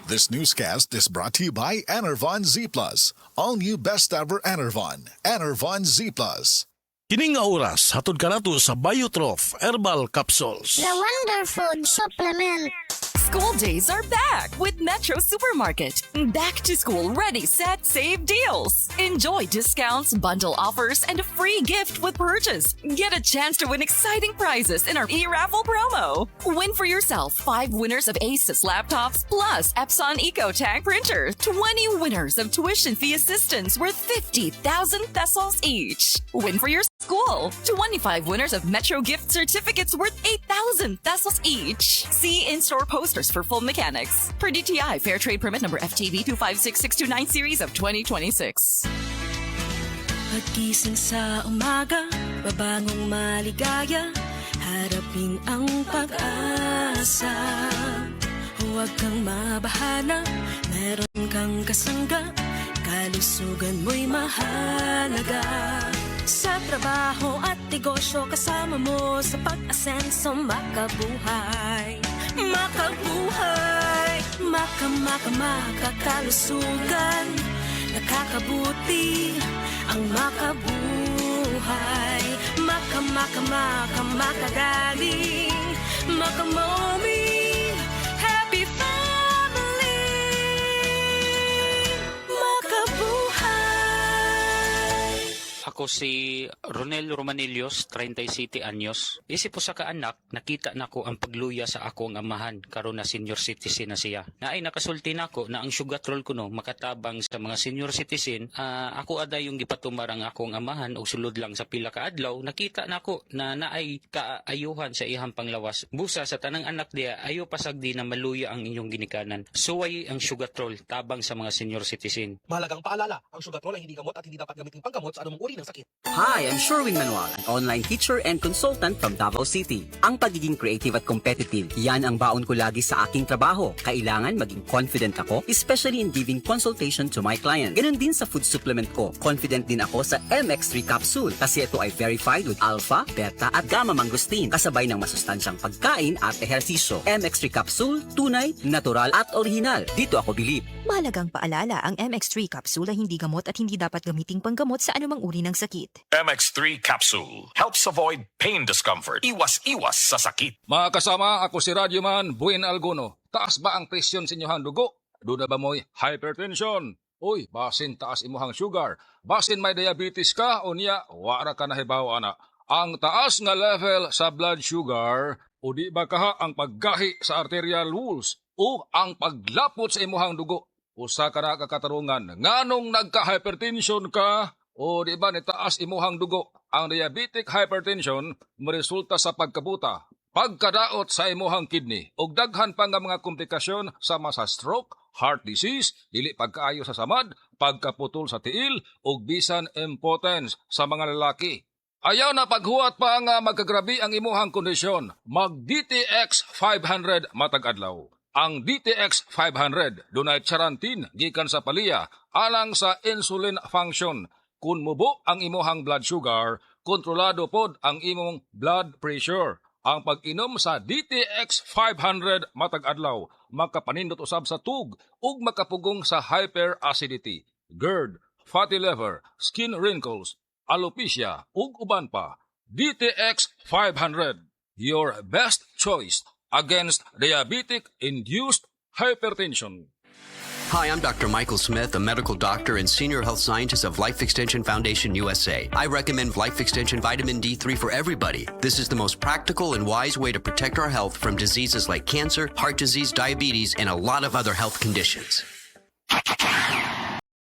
This newscast is brought to you by Enervon Z+. All new best ever Enervon. Enervon Z+. Kining nga oras, hatod ka nato sa Biotrof Herbal Capsules. The Wonder Food Supplement. School days are back with Metro Supermarket. Back to school ready, set, save deals. Enjoy discounts, bundle offers, and a free gift with purchase. Get a chance to win exciting prizes in our e-raffle promo. Win for yourself 5 winners of Asus laptops plus Epson EcoTank printer. 20 winners of tuition fee assistance worth 50,000 pesos each. Win for your school. 25 winners of Metro gift certificates worth 8,000 pesos each. See in-store posters for full mechanics. Per DTI Fair Trade Permit number FTB 256629 series of 2026. Pagising sa umaga, babangong maligaya, harapin ang pag-asa. Huwag kang mabahala, meron kang kasangga, kalusugan mo'y mahalaga. Sa trabaho at negosyo, kasama mo sa pag-asenso, makabuhay. Makabuhay, makakalusugan, nakakabuti ang makabuhay. Makagaling, makamommy, happy family, makabuhay. Ako si Ronel Romanillos, 37 anyos. Isip po sa kaanak, nakita na ko ang pagluya sa akong amahan karon na senior citizen na siya. Naay nakasulti na ko na ang sugatrol ko no makatabang sa mga senior citizen. Ako aday yung gipatumar ang akong amahan og sulod lang sa pila ka adlaw. Nakita na ko na naay kaayuhan sa ihang panglawas. Busa sa tanang anak diya ayo pasagdi na maluya ang inyong ginikanan. Suway ang sugatrol tabang sa mga senior citizen. Mahalagang paalala, ang sugatrol ay hindi gamot at hindi dapat gamitin panggamot sa anumang uri ng sakit. Hi, I'm Sherwin Manuel, an online teacher and consultant from Davao City. Ang pagiging creative at competitive, yan ang baon ko lagi sa aking trabaho. Kailangan maging confident ako, especially in giving consultation to my client. Ganun din sa food supplement ko. Confident din ako sa MX3 capsule kasi ito ay verified with alpha, beta at gamma mangosteen kasabay ng masustansyang pagkain at ehersisyo. MX3 capsule, tunay, natural at original. Dito ako bilib. Mahalagang paalala, ang MX3 capsule ay hindi gamot at hindi dapat gamiting panggamot sa anumang uri ng sakit. MX3 Capsule helps avoid pain discomfort. Iwas-iwas sa sakit. Mga kasama, ako si Radyoman Buen Alguno. Taas ba ang presyon sa inyong dugo? Doon na ba mo'y hypertension? Uy, basin taas imuhang sugar. Basin may diabetes ka o niya, wara ka na hibaw ana. Ang taas nga level sa blood sugar o di ba kaha ang paggahi sa arterial walls o ang paglapot sa imuhang dugo. Usa ka na kakatarungan, nganong nagka-hypertension ka? O di ba nitaas imuhang dugo? Ang diabetic hypertension maresulta sa pagkabuta, pagkadaot sa imuhang kidney, ug daghan pa nga mga komplikasyon sama sa stroke, heart disease, dili pagkaayo sa samad, pagkaputol sa tiil, ug bisan impotence sa mga lalaki. Ayaw na paghuwat pa nga magkagrabi ang imuhang kondisyon. Mag DTX 500 matag adlaw. Ang DTX 500 dunay charantin gikan sa palya alang sa insulin function. Kung mubo ang imuhang blood sugar, kontrolado pod ang imong blood pressure. Ang pag-inom sa DTX 500 matag adlaw makapanindot usab sa tug ug makapugong sa hyperacidity, GERD, fatty liver, skin wrinkles, alopecia ug uban pa. DTX 500, your best choice against diabetic-induced hypertension. Hi, I'm Dr. Michael Smith, a medical doctor and senior health scientist of Life Extension Foundation USA. I recommend Life Extension Vitamin D3 for everybody. This is the most practical and wise way to protect our health from diseases like cancer, heart disease, diabetes, and a lot of other health conditions.